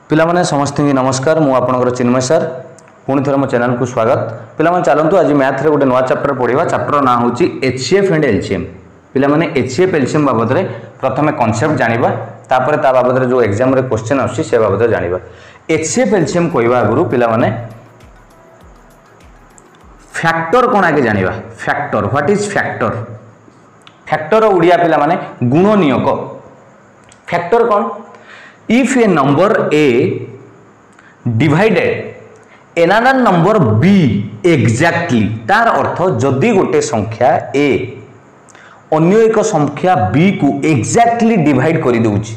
पिलामाने समस्त नमस्कार मु आपनकर चिन्मय सर पुणी थोड़ा मो चैनल को स्वागत। पिलामाने चलतु आज मैथ रे गोटे नुआ चैप्टर पढ़िबा। चैप्टर ना होची एचसीएफ एंड एलसीएम। पिलामाने एचसीएफ एलसीएम बाबद रे प्रथमे कांसेप्ट जानिबा, तापर ता बाबद रे जो एग्जाम रे क्वेश्चन आसी से बाबद रे जानिबा। एचसीएफ एलसीएम कहवा आगु पिलामाने फैक्टर कोन आगे जानिबा। Factor what is factor? Factor Odia पिलामाने गुणनियक। फैक्टर कोन? If a number A divided another number B exactly, तार अर्थ जदि गोटे संख्या A अन्य एक संख्या B को exactly divide करि दउछि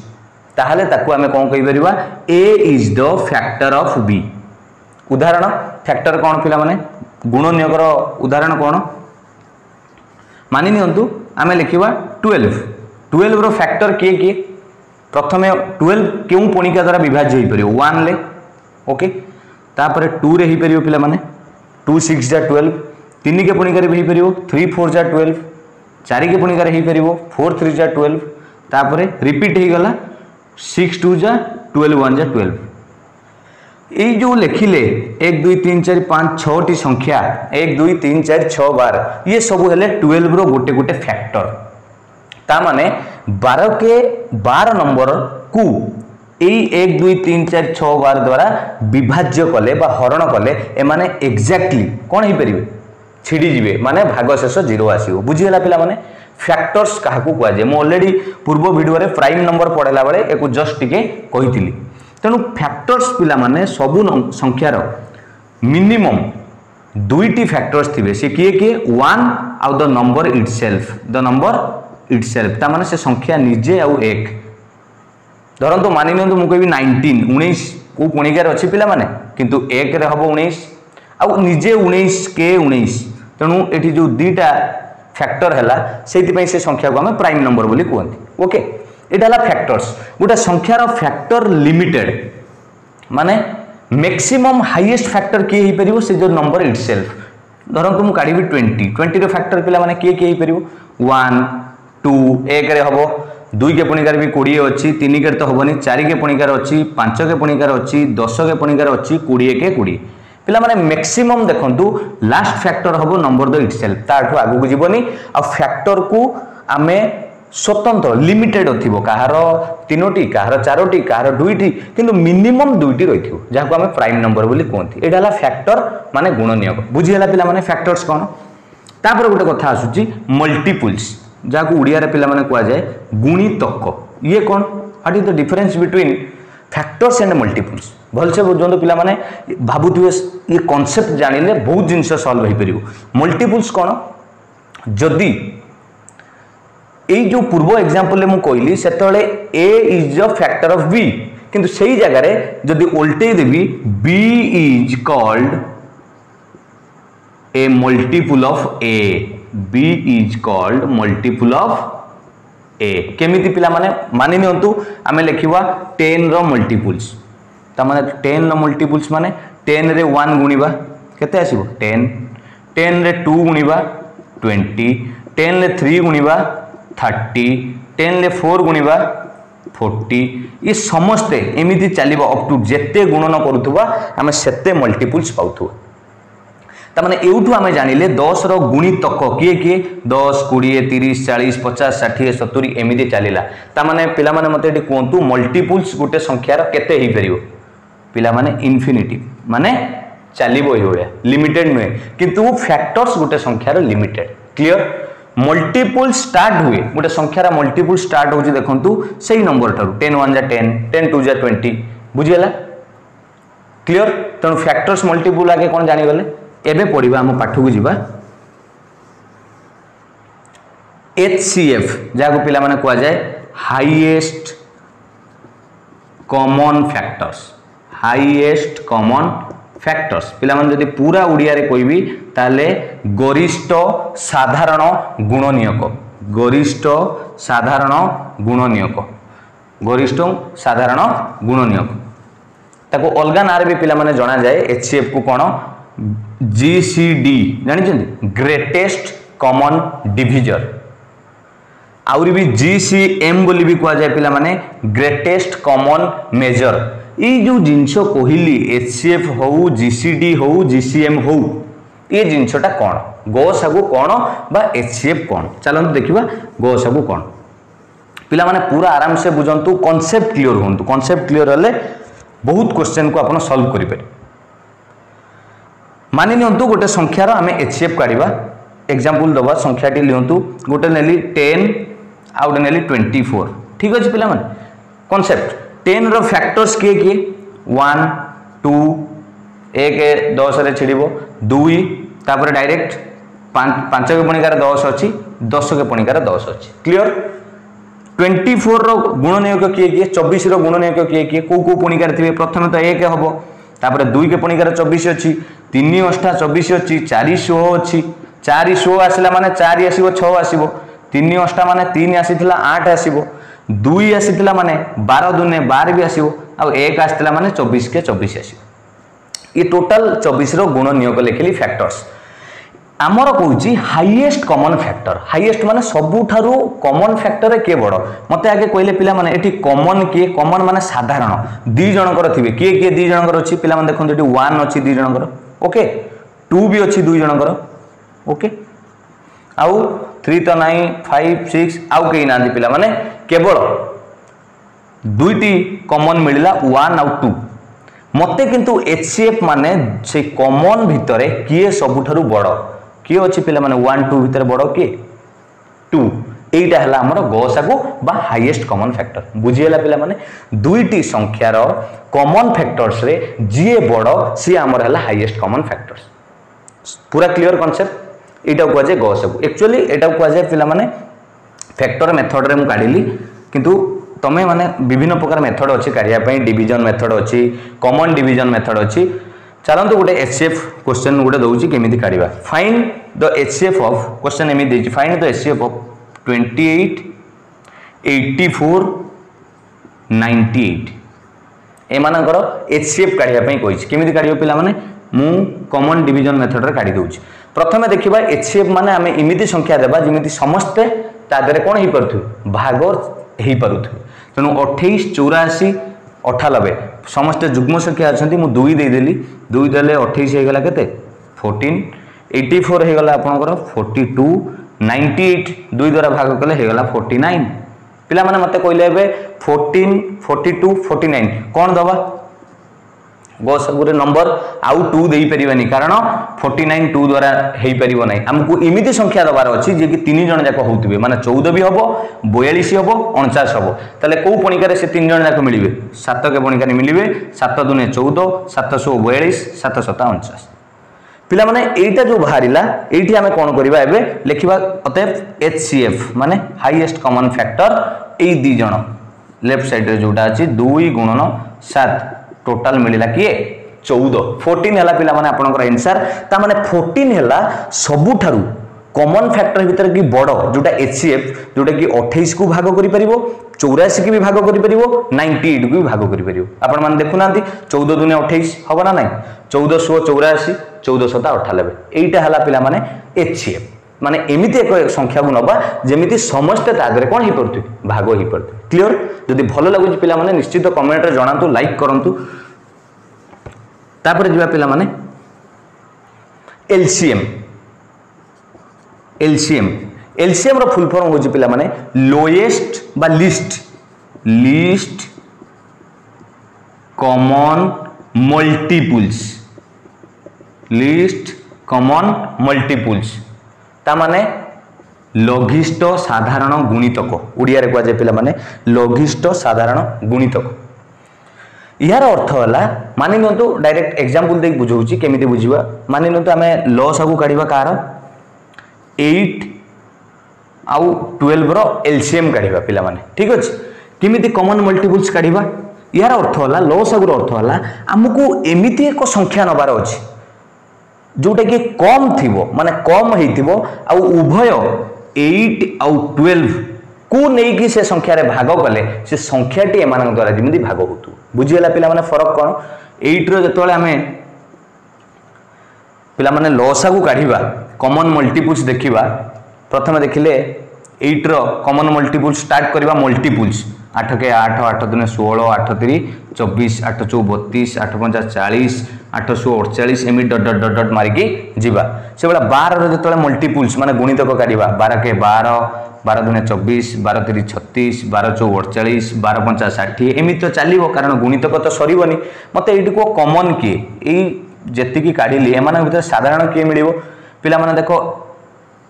ताहले ताकू आमे कोन कहि परिबा A is the factor of B। उदाहरण फैक्टर कोन पिला माने गुणनियकर उदाहरण कोन मानि नियंतु आमे लिखिबा 12 रो फैक्टर के प्रथमे 12 क्यों पणिका द्वारा विभाज्य हो पार 1 ले ओके तापर 2 रे ही परियो पिला माने 2 6 जा 12 3 के पणिका रे ही परियो 3 4 जा 12 4 के पणिका रे ही परियो 4 3 जा 12 तापर रिपीट ही गला 6 2 जा 12 1 जा 12। एई जो लिखिले 1 2 3 4 5 6 टी संख्या 1 2 3 4 6 12 ये सब हेले 12 रो गोटे गोटे फैक्टर। ता माने 12 के 12 नंबर को एई 1 2 3 4 6 12 द्वारा विभाज्य कले बा हरण कले ए माने एग्जैक्टली कोन ही परिबे छिडी जिवे माने भागशेष 0 आसीबो। बुझियला पिला माने फैक्टर्स काहाकू कुआ जे मो ऑलरेडी पूर्व वीडियो रे प्राइम नंबर पढेला बेले एको जस्ट टिके कहितिली। तेनु फैक्टर्स पिला माने सबु संख्यार मिनिमम दुईटी फैक्टर्स थिबे से किए 1 आउ द नंबर इटसेल्फ ता माने से संख्या निजे आउ एक धरंतु मानि नियंतु मु कहबी 19 को पुणिकार अछि पिला माने किंतु एक रे हबो 19 आउ निजे 19 के 19 तेनु एठी जो दीटा फैक्टर हैला सेति पई से संख्या को हम प्राइम नंबर बोली कहंती। ओके एटा हला फैक्टर्स। गोटा संख्यार फैक्टर लिमिटेड माने मैक्सिमम हाईएस्ट फैक्टर के ही परिबो से जो नंबर इटसेल्फ धरंतु मु काढिबी 20 रो फैक्टर पिला माने के ही परिबो 1 2 एक रे हबो 2 के पुणिकार भी 20 अछि 3 के तो हबनी 4 के पुणिकार अछि 5 के पुणिकार अछि 10 के पुणिकार अछि 20 के 20 पिला माने मैक्सिमम देखंतु लास्ट फैक्टर हबो नंबर द इटसेल्फ ताठो आगु जीवनी आ फैक्टर को आमे स्वतंत्र लिमिटेड थिबो कहार 3टी कहार 4टी कहार 2टी किंतु मिनिमम 2टी रहिथिबो जाको आमे प्राइम नंबर बोली कोंथि। एडा हला फैक्टर माने गुणनियक। बुझियला पिला माने फैक्टर्स कोन। तापर गोटे कथा आसुची मल्टीपल्स जाको उड़िया रे पिला माने कुआ जाय गुणितक। ये कोन what is the difference between factors and multiples भल से बुझंतु पिला माने भाबुथिबे ये कांसेप्ट जानिले बहुत जिंस सॉल्व हो परिबो। मल्टीपल्स कोन जदी ए जो पूर्व एग्जांपल मु कहली सेतले a is the factor of b किंतु सही जगह रे जदी उल्टे देबी b is called a multiple of a b is called multiple of a। केमिति पिला माने मानि नियंतु आमे लिखिबा 10 रो मल्टीपल्स ता माने 10 रो मल्टीपल्स माने 10 रे 1 गुणिबा केते आसीबो 10 10 रे 2 गुणिबा 20 10 रे 3 गुणिबा 30 10 ले 4 गुणिबा 40 ये समस्ते एमिति चलिबा अप टू जेते गुणन करूथबा हमें सेते मल्टीपल्स पाउथबा। ता माने एउठू हमें जानिले 10 रो गुणितक किए किए 10 20 30 40 50 60 70 एमिति चलिला। ता माने पिला माने मते एटी कोंतु मल्टीपल्स गोटे संख्यार केते हे परियो पिला माने इन्फिनिटी माने चलिबो हे होया लिमिटेड नुए किंतु फैक्टर्स गोटे संख्यार लिमिटेड। क्लियर। मल्टीपल स्टार्ट हुए गोटे संख्यार मल्टीपल स्टार्ट होची देखंतु सही नंबर ठारू 10 1 जा 10 10 2 जा 20 बुझियला। क्लियर। तनु फैक्टर्स मल्टीपल आगे कोन जानि गले एबे पढिबा हम पाठ को जिबा HCF जाको पिला माने कोआ जाय highest common factors. Highest common factors पिला माने जदी पूरा उड़िया रे कहबी ताले गरिष्ठ साधारण गुणनियक। गरिष्ठ साधारण गुणनियक। गरिष्ठ साधारण गुणनियक ताको अलगा नारे भी पिला माने जणा जाय HCF को कोन GCD जानि छथि ग्रेटेस्ट कॉमन डिविजर। आउरी भी GCM बोली भी कह जाए पिला माने ग्रेटेस्ट कॉमन मेजर। ये जो जिनस कहली HCF हो GCD हो GCM हो ये जिनसटा कौन गसागु कौन बा HCF कौन चलते देखा गसागु कौन पिला माने पूरा आराम से बुझंतु कॉन्सेप्ट क्लियर होंतु कॉन्सेप्ट क्लियर हेले बहुत क्वेश्चन को आपन सॉल्व करि पारे। मानि नियंतु गोटे संख्यार आमे HCF काढिबा एग्जांपल दबा संख्याटी लियंतु गोटे नेली 10 आ गोटे नेली 24 ठीक अछि पिला माने कॉन्सेप्ट 10 रो फैक्टर्स के 1 2 1 10 रे छिड़िबो 2 तापर डायरेक्ट 5 के पणिकार 10 अछि 10 के पणिकार 10 अछि क्लियर। 24 रो गुणनीयक किए 24 रो गुणनीयक किए को पणिकार थिबे प्रथमे तो 1 हबो तापर 2 के पणिकार 24 अछि 3 अष्टा 24 अछि 400 अछि 400 आसिला माने 4 आसीबो 6 आसीबो 3 अष्टा माने 3 आसीथिला 8 आसीबो 2 आसीथिला माने 12 दुने 12 भी आसीबो आ 1 आसीथिला माने 24 के 24 आसीबो। ये टोटल 24 रो गुणनीयक लिखिली फैक्टर्स आमर कहूँ हाईएस्ट कॉमन फैक्टर हाईएस्ट माने सबुठारु कॉमन फैक्टर के बड़ मते आगे कहले पिला माने एठी कॉमन किए कॉमन माने साधारण दी जनकर थिबे किए किए दी जनकर अछि पिला माने देखन एठी 1 अछि दी जनकर ओके 2 भी अछि 2 जनकर ओके आउ 3 तो नाही 5 6 आउ केही नांदी पिला माने केवल दुईटी कॉमन मिलिला 1 आउ 2 मते किंतु HCF माने से कॉमन भितरे किए सबुठारु बड़ किए अछि पिला माने 1 2 भितर बड़ किए 2 एटा हला हमर गसागु बा हाईएस्ट कॉमन फैक्टर बुझियला पिला माने दुईटी संख्यार कॉमन फैक्टर्स रे जे बड़ सी हमर हला हाईएस्ट कॉमन फैक्टर्स पूरा क्लियर कांसेप्ट एटा को जे गसागु एक्चुअली एटा को जे पिला माने फैक्टर मेथड रे मु काढिली किंतु तमे माने विभिन्न प्रकार मेथड अछि काढिया पई डिवीजन मेथड अछि कॉमन डिवीजन मेथड अछि चलंतु गोटे HCF क्वेश्चन गोटे दउची केमिति काढिबा find the HCF of question एमि देछि फाइंड द HCF ऑफ 28 84 98 ए मानकर HCF काढिया पई कहिछि केमिति काढियो पिला माने मु कॉमन डिवीजन मेथड रे काढि दउछि प्रथमे देखिबा HCF माने आमे इमिति संख्या देबा जेमिति समस्त ता देरे कोन ही परथु भाग ही परथु तेणु 28 84 98 समस्त जुग्म संख्या अच्छा मुझे 2 देदेली 2 देले 28 हो गला केते 14 84 हो गला आपनकर 42 98 2 द्वारा भाग कले हो गला 49 पिला माने मते कहले एबे 14 42 49 कोन दबा गसगुरे नंबर आउ 2 देई परिबानी कारण 49 2 द्वारा हेई परिबो नै हमकु इमिति संख्या दबार अछि जे कि 3 जण जाक होउतबे माने 14 भी हबो 42 हबो 49 हबो तले को पणिकारे से 3 जण जाक मिलिबे 7 के पणिकारे मिलिबे 7 दुने 14 742 7 7 49 पिला माने एटा जो बाहरिला एठी हमें कोन करबा एबे लिखिबा अतएव HCF माने हाईएस्ट कॉमन फैक्टर ए दी जण लेफ्ट साइड रे जोटा अछि 2 गुणन 7 टोटल मिलिला किए 14 14 हला पिला माने आपनकर आंसर ता माने 14 हला सबुठारु कॉमन फैक्टर भीतर की बड़ जोटा HCF जोटा कि 28 को भाग करि परिबो 84 की भी भाग करि परिबो 98 को भी भाग करि परिबो आपण माने देखु नांती 14 दुने 28 हबो ना नाही 1484 1498 एटा हला पिला माने HCF माने एमिति एक संख्या को नबा जेमिति समस्त तादरे कोन ही परथु भाग ही परथु क्लियर जदि भलो लागु पिला माने निश्चित कमेंट रे जणांतु लाइक करंतु तापर जिबा पिला माने LCM रो फुल फॉर्म होजी पिला माने लोएस्ट बा लीस्ट कॉमन मल्टीपल्स ता माने लघिष्ठ साधारण गुणितक उड़िया रे कह जाय पिला माने लघिष्ठ साधारण गुणितक यार अर्थ होला मानि नंतु डायरेक्ट एग्जांपल देख बुझौची केमिति बुझिबा मानि नंतु हमें लॉस आगु काढिबा कार 8 आउ 12 रो एलसीएम काढिबा पिला माने ठीक अछि केमिति कॉमन मल्टीपल्स काढिबा यार अर्थ होला लॉस आगु अर्थ होला हमकु एमिति एक संख्या नबार अछि जोटा कि कम थिबो माने कम हेइथिबो आ उभय 8 आउ 12 को नहीं कि से संख्या रे भाग कले से संख्याटी एमान द्वारा जेमिति भाग होतु बुझियला पिला माने फरक कोन 8 रो जतोले हमें पिला माने लॉसा को काढिबा कॉमन मल्टीपल्स देखिबा प्रथमे देखिले 8 रो कॉमन मल्टीपल स्टार्ट करवा मल्टीपल्स 8 के 8 8 दुने 16 8 3 24 8 4 32 8 5 40 8 16 48 एमि डॉट डॉट डॉट डॉट मारिकी जीवा से बेला 12 रो जतले मल्टीपल्स माने गुणितक काढिबा 12 के 12 12 दुने 24 12 3 36 12 4 48 12 5 60 एमि तो चलिबो कारण गुणितक तो सरीबनी मते एठी को कॉमन की एई जेति की काढिली एमान भीतर साधारण की मिलिबो पिला माने देखो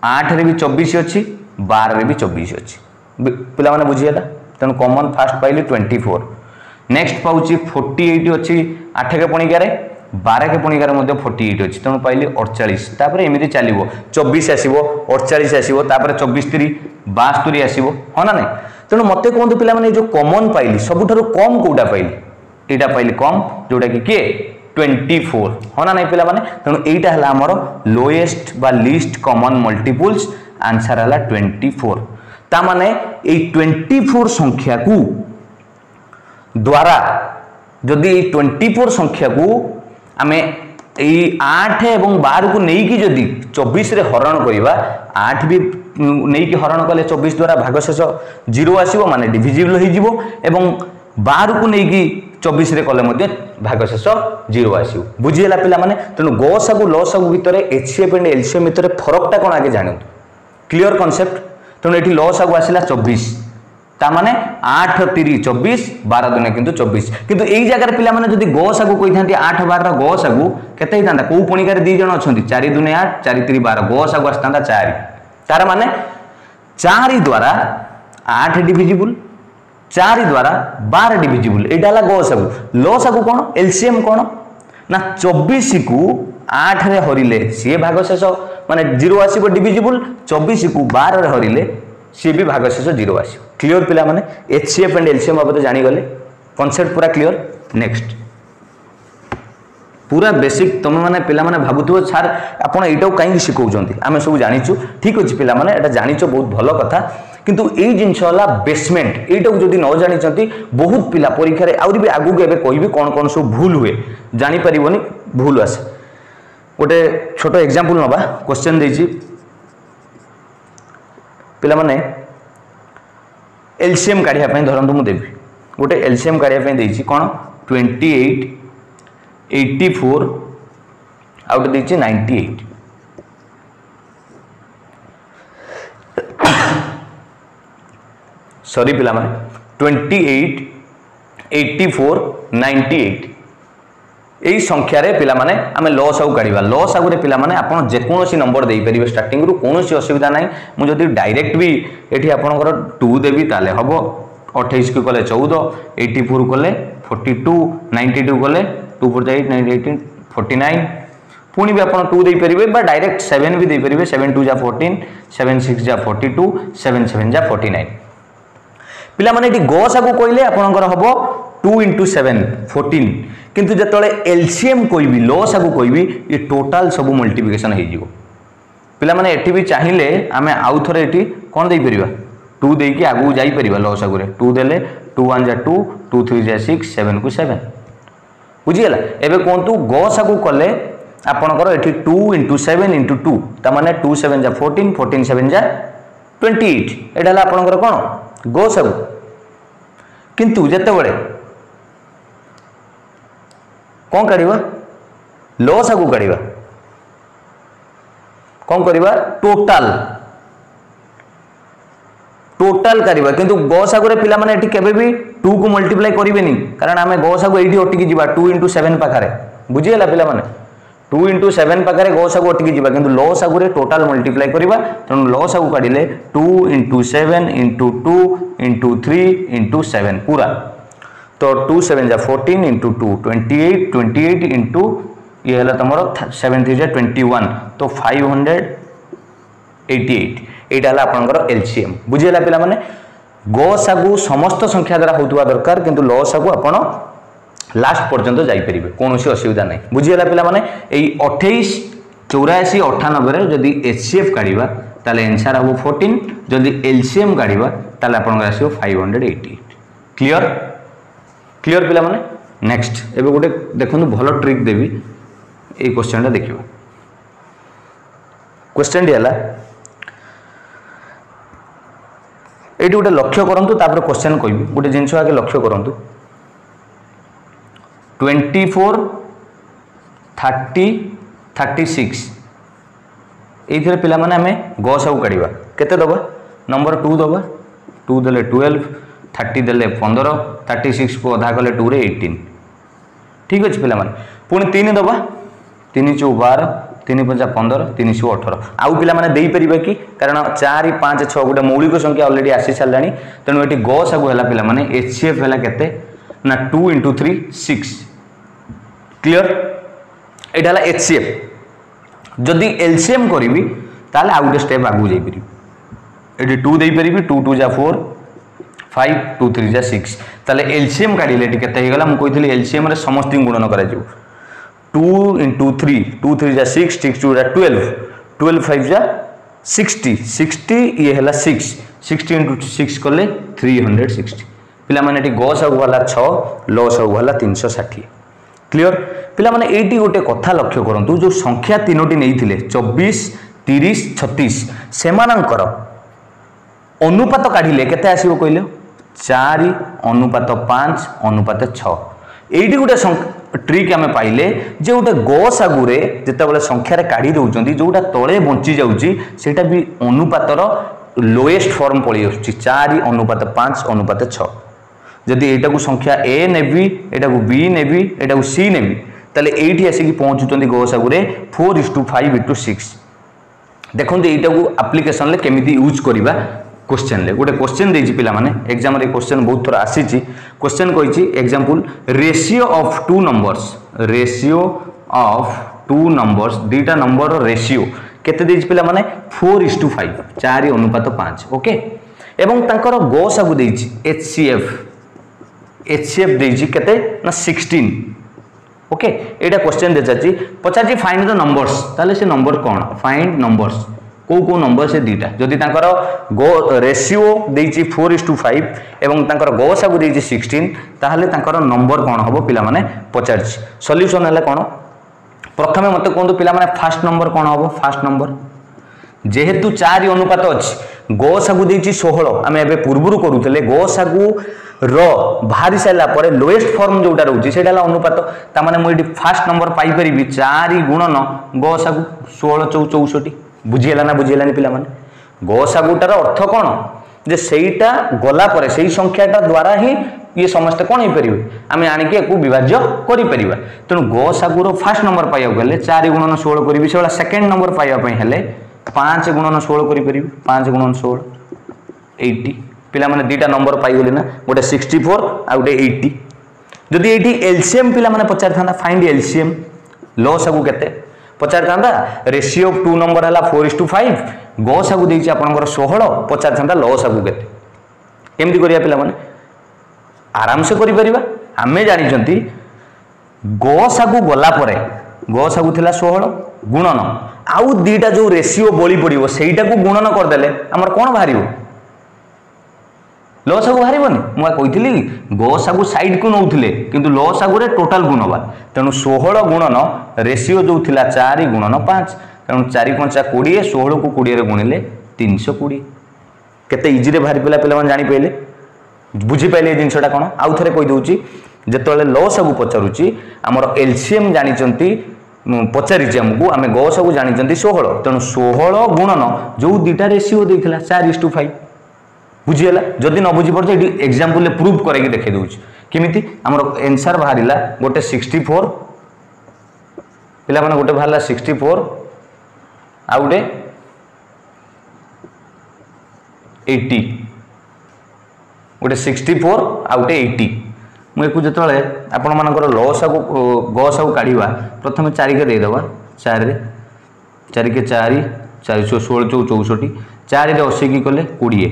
8 रे भी 24 अछि 12 रे भी 24 अछि पिला माने बुझियला तेणु कॉमन फास्ट पाइली 24 नेक्स्ट पाउची 48 अछि 8 के पणिकारे 12 के पणिकारे मध्ये 48 अछि तेणु पाइली 48 तापर एमिति चलिबो 24 आसीबो 48 आसीबो तापर 24 3 72 आसीबो हो ना नै तेणु मते कोंतु पिला माने जो कॉमन पाइली सबुठारु कम कोडा पाइली एटा पाइली कम जोटा कि के 24 हो ना नै पिला माने तेणु एटा हला हमर लोएस्ट बा लीस्ट कॉमन मल्टीपल्स आंसर हला 24 ता माने ए 24 संख्या को द्वारा जदि 24 संख्या को आमे ए 8 एवं 12 को नेई की जदि 24 रे हरण करिबा 8 भी नेई की हरण कले 24 द्वारा भागशेष 0 आसीबो माने डिविजिबल होई जिवो एवं 12 को नेई की 24 रे कले मध्ये भागशेष 0 आसीबो बुझियला पिला माने तनो गसागु लसागु भितरे एचसीएफ एंड एलसीएम भितरे फरकटा कोन आगे जानो क्लियर कांसेप्ट तेणु ये लस आगु आसला 24 ताने 8 3 24 12 दुने किंतु 24 किंतु एई जगह पिला माने जदी गस आगु कहि थांती 8 12 गस आगु केते हि थांता को पणिकार दी जण अछंती 4 दुने 8 4 3 12 गस आगु आस्तांता 4 तार माने 4 द्वारा 8 डिविजिबल 4 द्वारा 12 डिविजिबल एडाला गस आगु लस आगु कोन एलसीएम कोन ना 24 को 8 रे हरिले सी भागशेष माने 0 आसीबो डिविजिबल 24 को 12 रे हरिले सी भी भागशेष 0 आसीबो क्लियर पिला माने एचसीएफ एंड एलसीएम बाबत जानि गले कांसेप्ट पूरा क्लियर नेक्स्ट पूरा बेसिक तुम माने पिला माने भाबुथो सर आपण एटाও काई शिखौजंती आमे सब जानिछु ठीक अछि पिला माने एटा जानिछो बहुत भलो कथा किंतु एई जिंस वाला बेसमेंट एटाও जदी न जानिचंती बहुत पिला परीक्षा रे आउरी भी आगु के कहबी कोन कोन सब भूल हुए जानि परिबोनी भूल आसे गोटे छोट एग्जांपल नबा क्वेश्चन देछि पिला माने एलसीएम काढिया पई धरंतु मु देबी गोटे एलसीएम काढिया पई देछि कोन 28 84 आउट देछि 98 सॉरी पिला माने 28 84 98 एई संख्या रे पिला माने आमे लॉस आउ काढिबा लॉस आगु रे पिला माने आपण जे कोनोसी नंबर देई परिबे स्टार्टिंग रु कोनोसी असुविधा नाही मु जदी डायरेक्ट भी एठी आपनकर 2 देबी ताले हबो 28 को कले 14 84 कले 42 92 कले 2 4 8 9 18 49 पुनी भी आपण 2 देई परिबे बा डायरेक्ट 7 भी देई परिबे 7 2 जा 14 7 6 जा 42 7 7 जा 49 पिला माने एठी गस आगु कइले आपनकर हबो 2 × 7 14 किंतु जतले एलसीएम कोइबी लॉस आगु कोइबी ये टोटल सब मल्टीप्लिकेशन हे जिवो पिला माने एठी भी चाहिए आमे आउ थरे एठी कोन देई परिबा 2 देई कि आगु जाई परिबा लॉस आगु रे 2 देले 2 1 जा 2 2 3 जा 6 7 को 7 बुझियला एबे कोंतु गस आगु कले आपनकर एठी 2 × 7 × 2 ता माने 2 7 जा 14 14 7 जा 28 एडाला आपनकर कोन गस आगु किंतु जते बळे कौन काढ़ा लॉस आगु काढ़ा कौन करवा टोटाल टोटाल करवा किंतु गस आगु पिला माने एठी केबे भी 2 को मल्टीप्लाई करिवेनी कारण आमे गस आगु एठी ओटिकी जिबा 2 × 7 पाखारे बुझियला पिला माने 2 × 7 पाखारे गस आगु ओटिकी जिबा किंतु लॉस आगु रे टोटाल मल्टीप्लाई करवा तनु लॉस आगु काढिले 2 × 7 × 2 × 3 × 7 पूरा तो 2 7 जा 14 × 2 28 28 इंटू ये हला तमरो 7 3 जा 21 तो 588 एटा हला आपनकर एलसीएम बुझियला पिला माने गस आगु समस्त संख्या द्वारा होतुवा दरकार किंतु लॉस आगु आपण लास्ट पर्यंत जाई परिबे कोनोसी असुविधा नै बुझियला पिला माने एई 28 84 98 रे जदी एचसीएफ काढिबा ताले आंसर आबो 14 जदी एलसीएम काढिबा ताले आपनकर आसीबो 588 क्लियर क्लियर पिला माने नेक्स्ट एबे गोटे देखनु भलो ट्रिक देबी ए क्वेश्चन टा देखिबा क्वेश्चन डी हला ये गोटे लक्ष्य करूँ तापर क्वेश्चन कह गोटे जिनस आगे लक्ष्य करूँ 24 30 36 ये पिला माने आमे गसागु काढ़ा केते दबा नंबर 2 दबा 2 देले 12 30 देले 15 36 को अधा कले 2 रे 18 ठीक अच्छे पिला माने पुणी 3 दबा 3 चौ 12 3 5 15 3 चौ 18 आउ पिला माने देई परिबा कि कारण 4 5 6 गोटे मौलिक संख्या ऑलरेडी आसी साराणी तेणु ये गसागु है पिला माने HCF है केते ना 2 × 3 6 क्लियर एटा है HCF जदि LCM करी ताले आउ गोटे स्टेप आगू जाइपरि ये 2 दे पारि 2 2 जा 4 5 2 3 जा 6 ताले LCM काढ़ले केते गला मु कहितली LCM रे समस्त गुणन करा जाऊ 2 × 3 2 3 जा 6 6 2 जा 12 12 5 जा 60 60 ये है 6 60 × 6 कले 360 पिला माने गसागु वाला 6 लसागु वाला 360 क्लियर पिला माने एटी गोटे कथा लक्ष्य करंतु जो संख्या तीनोटी नहीं 24 30 36 सेमानंकर अनुपात काढ़िले केते आसीबो कहले 4 अनुपात 5 अनुपात 6 एटी गोटे ट्रिक आमे पाइले जे गोटे गसागु रे जेते बेले संख्या रे काढ़ी दउचंती जोटा तळे बंची जाउची सेटा भी अनुपातर लोएस्ट फॉर्म पळी आछी 4 अनुपात 5 अनुपात 6 जदि एटा को संख्या A नेबी एटा को B नेबी एटा को C नेबी ताले एठी आसी पहुँचुंट गसागु रे 4:5 × 6 देखो एटा को एप्लिकेशन ले केमिति यूज करिबा क्वेश्चन ले गोटे क्वेश्चन देछि पिला माने एग्जाम रे क्वेश्चन बहुत थोड़ा आसी क्वेश्चन कहिछि example ratio of two numbers दीटा नंबर रेशियो केते देछि पिला माने 4:5 4 अनुपात 5 ओके एवं तांकर गसागु देछि HCF देछि केते ना 16 ओके एटा क्वेश्चन दे जाछि पचाछि फाइंड द नंबर्स ताले से नंबर कोन फाइंड नंबर्स को नंबर से दीटा जदि तांकर गो रेशियो देछि 4:5 एवं तांकर गसागु देछि 16 ताहले तांकर नंबर कोन हबो पिला माने पचाछि सॉल्यूशन हला कोन प्रथमे मते कोन पिला माने फर्स्ट नंबर कोन हबो फर्स्ट नंबर जेहेतु 4 अनुपात अछि गसागु देछि 16 आमे एबे पूर्वरु करूतले गसागु रो बाहरी साइला परे लोएस्ट फॉर्म जोटा रहउची सेटा ला अनुपात ता माने मोइडी फर्स्ट नंबर पाई परिबी 4 गुणन गसागु 16 4 64 बुझियला ना बुझियलानी पिला माने गसागुटार अर्थ कोन जे सेईटा गला परे सेई संख्याटा द्वारा ही ये समस्त कोन हे परिबे आमे आनी के को विभाज्य करि परिबा तनु गसागु रो फर्स्ट नंबर पाइया गेले 4 गुणन 16 करिबी सेला सेकंड नंबर पाइया पई हेले 5 गुणन 16 करि परिबी 5 गुणन 16 80 पिला माने दीटा नंबर पाई गेले ना गोटे 64 आ गोटे 80 जदि एठी एलसीएम पिला माने पचार थांदा फाइंड एलसीएम लसागु केते पचार थांदा रेशियो ऑफ टू नंबर हला 4:5 गसागु देछि आपनकर 16 पचार थांदा लसागु केते केमति करिया पिला माने आराम से करि परिबा हमें जानि जंती गसागु गला परे गसागु थिला 16 गुणन आउ दीटा जो रेशियो बोली पड़िबो सेईटा को गुणन कर देले हमर कोन भारिबो लसागु बाहरिबनी मु कहितली गसागु साइड को नउथिले किंतु लसागु रे टोटल गुणवा तेनु 16 गुणन रेशियो जो थिला 4 गुणन 5 तेनु 4 5 20 16 को 20 रे गुणिले 320 केते इजी रे बाहरि पिला पिला मन जानि पइले बुझी पइले जिंसटा कोन आउ थरे कहि दउची जेतले लसागु पचारुची हमर एलसीएम जानि चंती पचारिची हमकु आमे गसागु जानि चंती 16 तेनु 16 गुणन जो दीटा रेशियो देथिला 4:5 बुझीला जदि न बुझी पड़े ये एग्जांपल प्रूव करके देखे दूँ किमिति हमर आंसर बाहरिला गोटे 64 पिला माने गोटे बाहरला 64 आ गोटे 80 गोटे 64 आ गोटे 80 मु एकु जतले आपण मानकर लसागु गसागु काढिबा प्रथमे 4 के दे देबा 4 रे 4 के 4 4 16 64 4 रे 80 की कले 20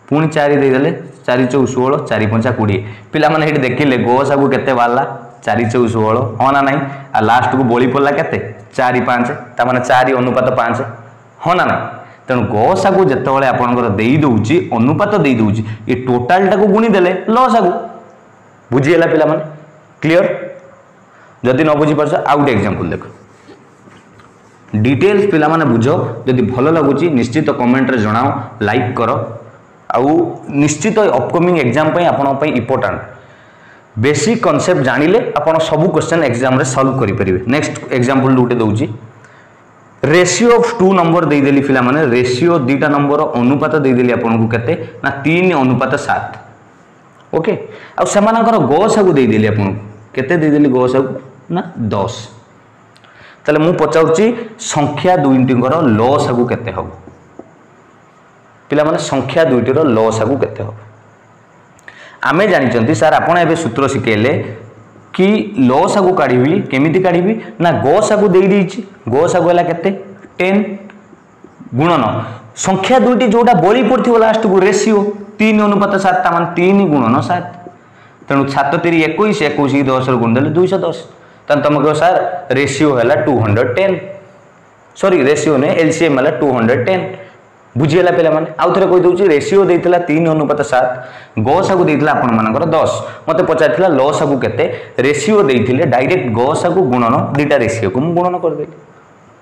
पुणी 4 देदेले 4 4 16 4 5 20 पिला माने हेटी देखिले गसागु केते बाला 4 4 16 हो ना नहीं आ लास्ट को बोली पड़ला केते 4 5 ता माने 4 अनुपात 5 हो ना नहीं तेणु गसागु जेतेबेले आपनकर देई दउची अनुपात देई दउची ए टोटल टा को गुणी देले लसागु बुझियला पिला माने क्लियर जदि न बुझी परछ आउट एग्जांपल देखो डिटेल्स पिला माने बुझो जदि भलो लागुची निश्चित कमेंट रे जणाओ लाइक करो आउ निश्चित अपकमिंग एग्जाम आपण इम्पोर्टाट बेसिक कॉन्सेप्ट जानिले आपण सब क्वेश्चन एग्जाम रे सॉल्व करि परिबे। Next example Gute दउची ratio of 2 number दे देली फिला माने रेशियो दुईटा नंबर अनुपात दे देली आपण को केते ना 3:7 ओके आ सेमानकर गसागु दे देली आपण केते दे देली गसागु ना 10 तले मु पचाउची संख्या दुईटीकर लसागु केते हबो पिला माने संख्या दुईटीर लसागु केते हबो आमे जानिचंती सर आपण एबे सूत्र शिखेले कि लसागु काढिबी केमिति काढिबी ना गसागु देई दीची गसागु हला केते 10 गुणन संख्या दुईटी जोटा बळी पड़थिबो लास्ट को रेशियो 3:7 ता मान 3 गुणन 7 तेणु 7 3 21 21 10 रो गुण देले 210 तन तुम कहो सर रेशियो हला 210 सॉरी रेशियो ने एलसीएम हला 210 बुझीला पे मैंने आउ थे कहीदे रेशियो देता 3:7 गसागु देता आपण मानकर 10 मत पचार लसागु केते रेशियो देते डायरेक्ट गसागु गुणन दुईटा रेशियो को मुझे गुणन करदे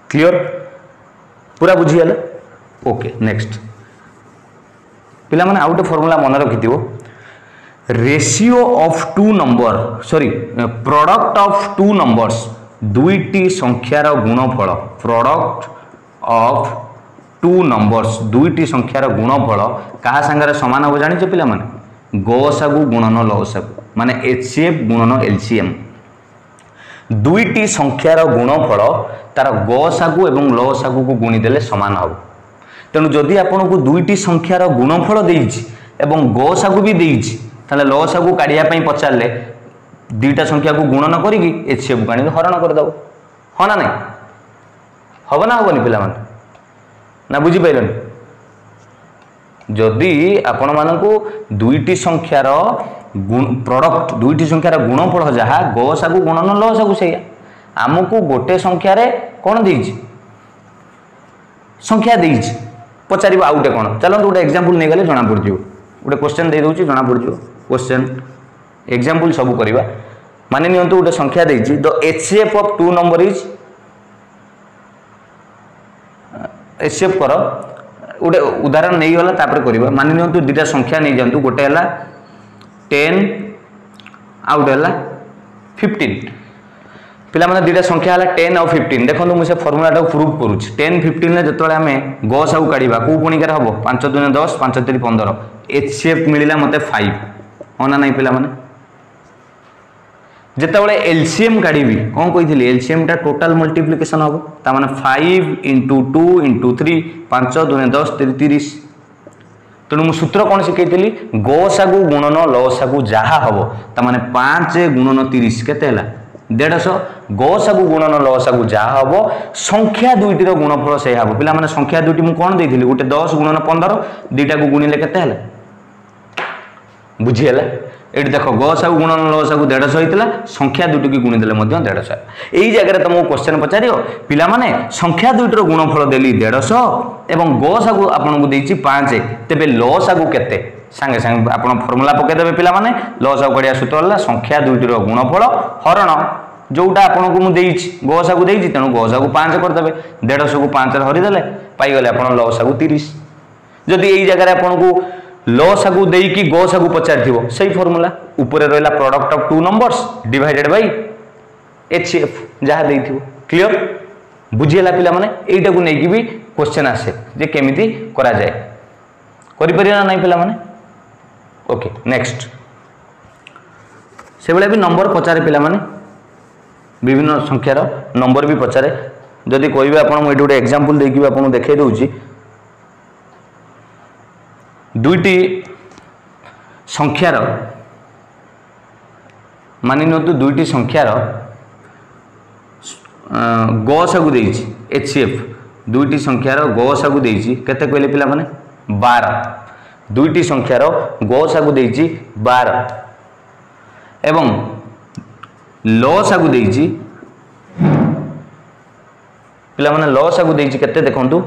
क्लियर पूरा बुझीगला ओके नेक्स्ट पिला माने आउट फॉर्मूला मन रखिथिबो ratio of 2 number sorry product of 2 numbers दुईटी संख्यार गुणफल प्रोडक्ट ऑफ 2 नंबर्स दुईटी संख्यार गुणफल कहा संगे सामान हम जानी पिला माने गसागु गुणन लसागु माने एचसीएफ गुणन एलसीएम दुईटी संख्यार गुणफल तार गसागु एवं लसागु को गुणी देले समान हो तेणु जदि आपन को दुईटी संख्यार गुणफल देइछि एवं गसागु भी देइछि ताले लसागु काढिया पई पचारले दुईटा संख्या को गुणन करिकि एचसीएफ गाणी हरण कर दबो हो ना नहीं हबो ना हबोनी पिला माने ना बुझी पाइलनि जदि आपण मानकु दुईटी संख्यार प्रोडक्ट दुईटी संख्यार गुणफल जहाँ गसागु गुणन लसागु सेया आमको गोटे संख्यार कौन देइछि संख्या देइछि पचारिबो आउटे कौन चलत गोटे एग्जांपल नै गले जणा पड़ जिवो गोटे क्वेश्चन दे दोछि जणा पड़ जिवो क्वेश्चन एग्जांपल सब करबा मानि नियंतु गोटे संख्या देइछि the HCF of 2 number is HCF कर गोटे उदाहरण नहीं गला तापर करबा मानि नियंतु दुटा संख्या नहीं जानतु गोटे हला 10 आउट हला 15 पिला माने दुटा संख्या हला 10 और 15 देखो मुझे फॉर्मूला टा प्रूव करूछ 10 15 ने जतले हमें गसागु काढिबा को पुणिकार हबो 5 2 10 5 3 15 एचसीएफ मिलिला मते 5 होना नहीं पिला माने जेतेबेले एलसीएम काढिबी कोन कहिथिली एलसीएम टा टोटल मल्टीप्लिकेशन हबो ता माने 5 * 2 * 3 5 2 10 30 तेणु मु सूत्र कोन सिखैथिली गसागु गुणन लसागु जहा हबो ता माने 5 गुणन 30 केते हला 150 गसागु गुणन लसागु जहा हबो संख्या दुईटीर गुणफल से हबो पिला माने संख्या दुईटी मु कोन देथिली गोटे 10 गुणन 15 दुईटा को गुणिले केते हला बुझी हला एटी देख गसागु गुणन लसागु 150 होइतला संख्या दुईटी की गुणी देले मध्य 150 एई जगह रे तुमको क्वेश्चन पचारियो पिला माने संख्या दुईटीर गुणफल देली 150 एवं गसागु आपन को देछि 5 तेबे लसागु केते संगे संगे आपन फार्मूला पके देबे पिला माने लसागु कडिया सूत्र हला संख्या दुईटीर गुणफल हरण जोटा आपन को मु देछि गसागु देछि तेनु गसागु 5 कर देबे 150 को 5 रे हरि देले पाई गले आपन लसागु 30 जदि एई जगह रे आपन को लसागु देई कि गसागु पचार थिबो सही फार्मूला ऊपर रहला product of 2 numbers divided by HCF जहा देई थिबो क्लियर बुझियला पिला माने एइटा को नै कि भी क्वेश्चन आसे जे केमिति करा जाय करि परिया नै पिला माने ओके नेक्स्ट से बेले भी नंबर पचारे पिला माने विभिन्न संख्यार नंबर भी पचारे जदि कहबे आपण मु एटी गोटे एग्जांपल देकी आपण देखाई दउची दुईटी संख्यार मानि नियंतु दुईटी संख्यार गसागु देइछि एचसीएफ दुईटी संख्यार गसागु देइछि केते कहले पिला माने 12 दुईटी संख्यार गसागु देइछि 12 एवं लसागु देइछि पिला माने लसागु देइछि केते देखंतु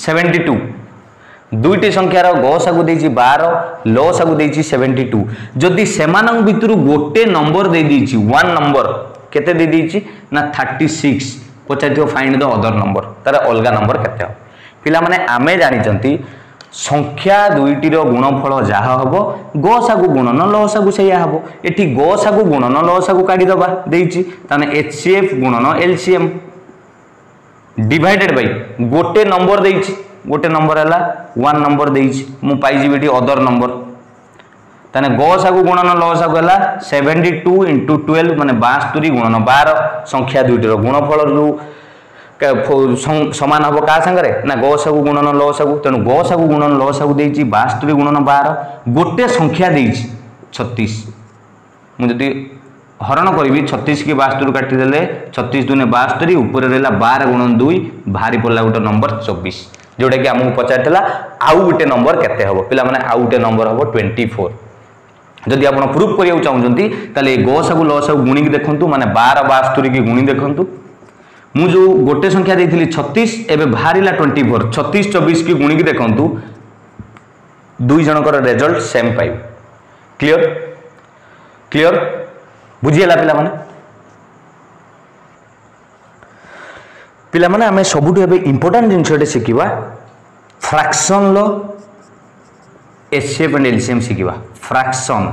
72 दुईटी संख्यार गसागु देइछि 12 लसागु देइछि 72 जदि सेमानन भितरु गोटे नंबर दे देइछि 1 नंबर केते दे देइछि ना 36 पचारि फाइंड द अदर नंबर तार अलग नंबर केते हो पिला माने आमे जानिचंती संख्या दुईटीर गुणफल जहाँ हम गसागु गुणन लसागु से हम एटी गसागु गुणन लसागु काढ़ी दबा देइछि ताने HCF गुणन LCM डिवाइडेड बाय गोटे नंबर देइछि गोटे नंबर है 1 नंबर देइछि मु पाइछि बेटी अदर नंबर ताने गसागु गुणन लसागु है 72 × 12 माने 72 गुणन 12 संख्या दुईटीर गुणफल जो समान हम क्या सांगे ना गसागु गुणन लसागु तेणु गसागु गुणन लसागु देइछि 72 गुणन 12 गोटे संख्या देइछि 36 मुझे हरण करी 36 की 72 काटी देले 36 दुने 72 ऊपर रहला 12 गुणन 2 भारी पड़ला गोटे नंबर 24 जोटा कि आमको पचारला आउ गोटे नंबर केते हबो पिला माने आउ गोटे नंबर हबो 24 जदि आपण प्रूफ करिया चाहउजंती ताले गसागु लसागु गुणी देखंतु माने 12 72 की गुणी देखंतु मु जो गोटे संख्या देइथिली 36 एबे भारीला 24 36 24 की गुणी की देखंतु दुई जनकर रिजल्ट सेम पाइब क्लियर क्लियर बुझीला पिला माने आमे सबुठु एबे इंपोर्टेंट जिनसटे शिखिबा फ्रैक्शन लो HCF एंड LCM शिखिबा फ्रैक्शन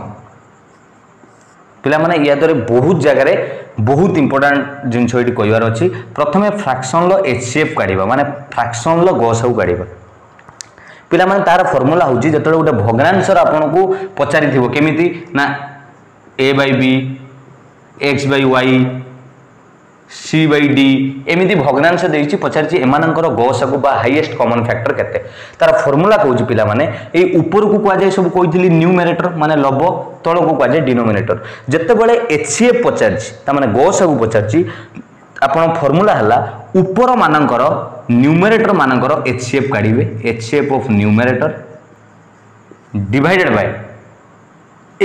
पिला माने या दरे बहुत जगह रे बहुत इंपोर्टेंट जिनस ये कहबार अच्छी प्रथम फ्रैक्शन लो HCF काढ़ा माने फ्रैक्शन लो गसागु काढ़ा पिला माने तार फॉर्मूला होची जतले गोटे भग्नांशर आपन को पचारि थिबो केमिति ना A/B X/Y C/D एमिति भग्नांश देइछि पचारिछि एमानकर गसागु बा हाईएस्ट कॉमन फैक्टर केते तार फॉर्मूला कहूछि पिला माने ए ऊपर को कुआ जाय सब कहिथिली न्यूमरेटर माने लब तळ को कुआ जाय डिनोमिनेटर जत्ते बेले HCF पचारिछि ता माने गसागु पचारिछि आपण फॉर्मूला हला ऊपर मानकर न्यूमरेटर मानकर HCF काढिबे HCF of numerator divided by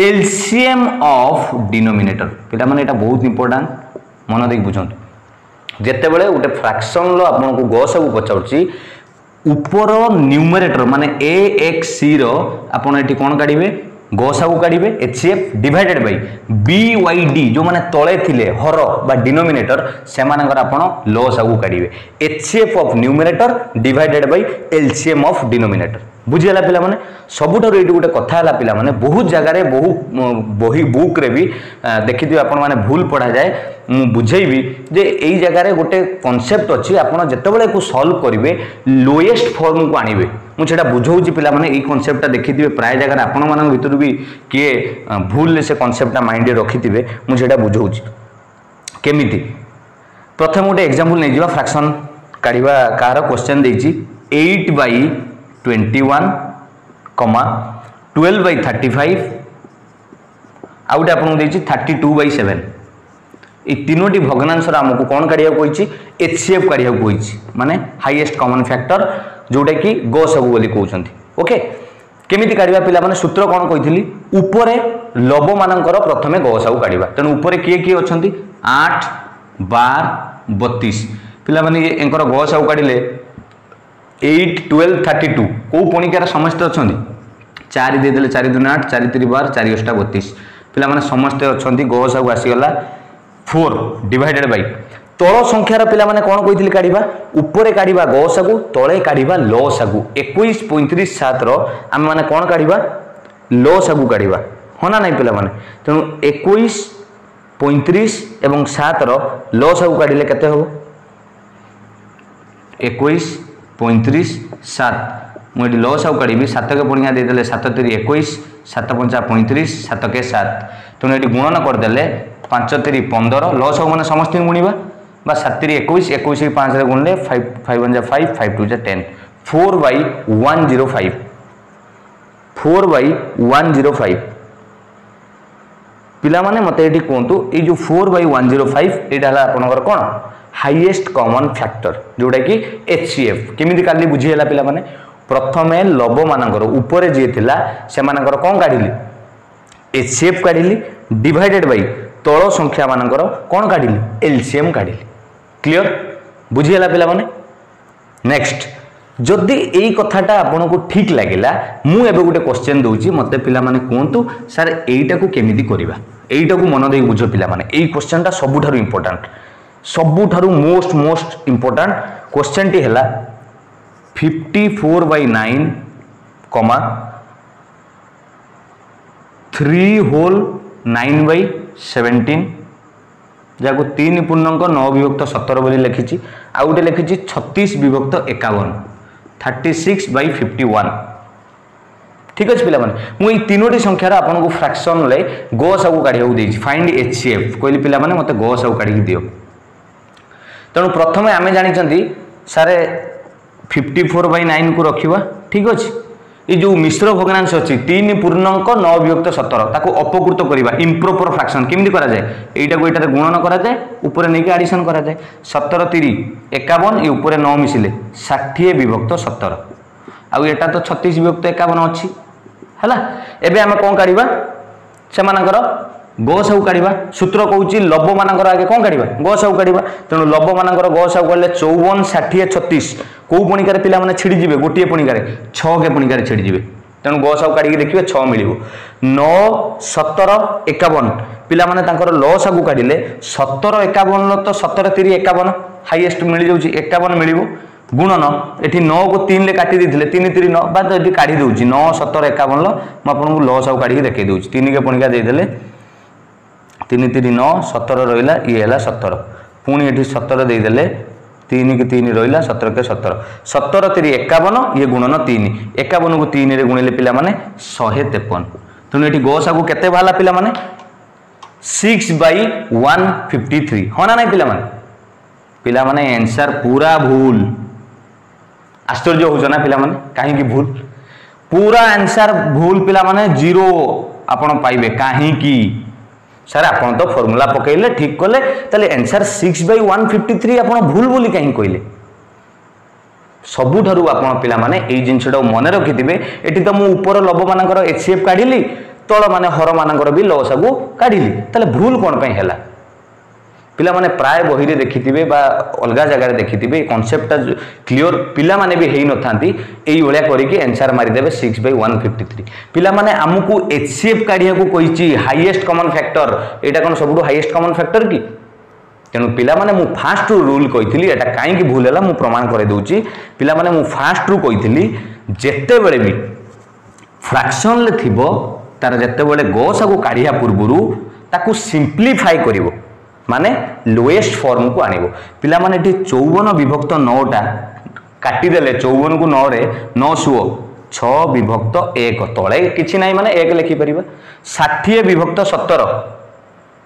LCM of denominator पिला माने एटा बहुत इंपोर्टेंट मन देख बुझंतु जेते बेले गोटे फ्रैक्शन लो आपन को गसागु पचाउछि ऊपर न्यूमरेटर माने AXC रो आपन एठी कोन काढिबे गसागु काढिबे HCF डिवाइडेड बाय BYD जो माने तळे थिले हर बा डिनोमिनेटर से मानकर आपन लसागु काढिबे HCF of numerator divided by LCM of denominator बुझीला पिला माने सबुठारु एटी गोटे कथा हला पिला माने बहुत जगह रे बही बुक रे भी देखिथिबे आपन माने भूल पढ़ा जाए मु बुझेइबी जे एई जगह रे गोटे कांसेप्ट अछि आपन जतेबेले को सॉल्व करिवे लोएस्ट फॉर्म को आनिबे मु सेटा बुझौछि पिला माने एई कांसेप्टटा देखिथिबे प्राय जगह रे आपन मानन भितरु भी किए भूल ले से कांसेप्टटा माइंड रे रखिथिबे मु सेटा बुझौछि केमिति प्रथम गोटे एग्जांपल नै जिवा फ्रैक्शन काढिबा कार क्वेश्चन देछि 8/21, 12/35 आउटे आपन देछि 32/7 ए तीनोटी भग्नांश आमको कौन काढ़िया कही HCF काढ़िया कही माने हाईएस्ट कॉमन फैक्टर जोटा कि गसागु बोली कहउछंती ओके केमिति काढ़िया पिला माने सूत्र कौन कहिथिली ऊपरे लब मानकर प्रथमे गसागु काढ़िबा तेनु ऊपरे किए किए अछंती 8 12 32 पिला माने एंकर गसागु काढ़िले 8 12 32 को पणिकार समस्त अछंती 4 दे देले 4 2 8 4 3 12 4 8 32 पिला माने समस्त अछंती गसागु आसी गला 4 डिवाइडेड बाय तଳ संख्यार पिला माने कोन कहिथिली काढिबा ऊपरे काढिबा गसागु तळे काढिबा लसागु 21 35 7 रो हम माने कोन काढिबा लसागु काढिबा होना नै पिला माने तेनु 21 35 एवं 7 रो लसागु काढिले केते हो 21 35 7 मुडी लसागु काढिबी 7 के पुणिया दे देले 7 3 21 7 5 35 7 के 7 तेनु एटी गुणन कर देले 5 3 15 लसागु माने समस्त गुणिबा बा 7 3 21 21 के 5 रे गुणले 5 5 1 5 5 2 10 4/105 4/105 पिला माने मते एटी कोंतु ए जो 4/105 एटा हला आपनकर कोन हाईएस्ट कॉमन फैक्टर जोटा कि HCF केमिति काली बुझी हला पिला माने प्रथमे लब मानकर ऊपर जे थिला से मानकर कोन काढिली HCF काढिली डिवाइडेड बाय तळ संख्या मानकर कोन काढिली LCM काढिली क्लियर बुझी हला पिला माने नेक्स्ट जदि एई कथाटा आपन को ठीक लागिला मु एबे गोटे क्वेश्चन दोउची मते पिला माने कोंतु सर एईटा को केमिति करिबा एईटा को मन देई बुझो पिला माने एई क्वेश्चनटा सबुठारु इंपोर्टेंट सबुठारु मोस्ट इंपोर्टेंट क्वेश्चन टी है 54/9 कमा 3 होल 9/17 जहाँ 3 पूर्णांक 9 विभक्त 17 बोली लिखी आउ गोटे लिखी 36 विभक्त 51 36/51 ठीक अच्छे पे मुझे तीनोटी संख्यार आपको फ्रैक्शन ले गस आगे काढ़ा फाइंड HCF कहली पे मत गस आगे काढ़ी दियो तेणु प्रथम आम जानी सारे 54/9 को रखा ठीक अच्छे ये जो मिश्र भग्नांश अच्छी 3 पूर्णांक 9 विभक्त 17 ताको अपकृत करवा इम्प्रोपर फ्रैक्शन केमती करा जाए एटा को एटारे गुणन करा जाए ऊपर नहीं एडिशन करा जाए 17 3 51 ये ऊपर 9 मिसिले 60 विभक्त 17 आउ एटा तो 36 विभक्त 51 अच्छी है एबे आम कौन काढ़ा से गस आउ काढ़ा सूत्र कौच लब मानकर आगे कौन काढ़ा गस आउ काढ़ा तेणु लब मानकर गस आउ काढ़े 54 60 36 कौ पणिकार पे छिड़ीजे गोटे पणिकार 6 के पणिकार छिड़ीजे तेणु गस आउ काढ़ी देखिए 6 मिल 9 17 51 पे लस आगू काढ़े 17 51 तो 17 3 51 हाईएस्ट मिल जाऊँ 51 मिल गुणन ये 9 को 3 काटी 3 3 9 बाद ये काढ़ी दूसरी 9 17 51 मुझे लस आगू काढ़ी देखी दूसरी 3 के पणिका देदेले 3 3 9 17 रहा ये है 17 पुणी ये 17 देदेले 3 के 3 रहा 17 के 17 17 3 51 ये गुणन 3 51 को 3 गुणिले पे 153 तेणु ये गस आगू केते बाहला पे 6/153 हाँ ना नहीं पे आंसर पूरा भूल आश्चर्य हो ना पे कहीं भूल पूरा आंसर भूल पे 0 आपन पाइबे कहीं सर आपन तो फॉर्मूला पकईले ठीक कले ताले आंसर 6/153 आपन भूल बोली कहीं कहले सबुठारु आपन पिला माने एई जिंसटा मन रखिथिबे एठी तो मु ऊपर लब मानकर HCF काढिली तळ माने हर मानकर भी लसागु काढिली ताले भूल कोन पई हैला पिला माने प्राय बही रे देखिथिबे बा अलगा जगह रे देखिथिबे कांसेप्टटा क्लियर पिला माने भी हेई नथांती एई ओळ्या करिके आंसर मारि देबे 6/153 पिला माने हमकु HCF काढिया को कहिची हाईएस्ट कॉमन फैक्टर एटा कोन सबुठु हाईएस्ट कॉमन फैक्टर की तेणु पिला माने मु फास्ट रूल कहिथिली एटा काई की भूल हैला मु प्रमाण करे दोची पिला माने मु फास्ट रू कहिथिली जेते बेले भी फ्रैक्शन ले थिबो तार जेते बेले गस आगु काढिया पूर्वरु ताकू सिंपलीफाई करिवो माने लोएस्ट फॉर्म को आनिबो पिला माने एठी 54 विभक्त 9 टा काटी देले 54 को 9 रे 9 सुओ 6 विभक्त 1 तळे किछि नाही माने 1 लिखि परिबा 60 विभक्त 17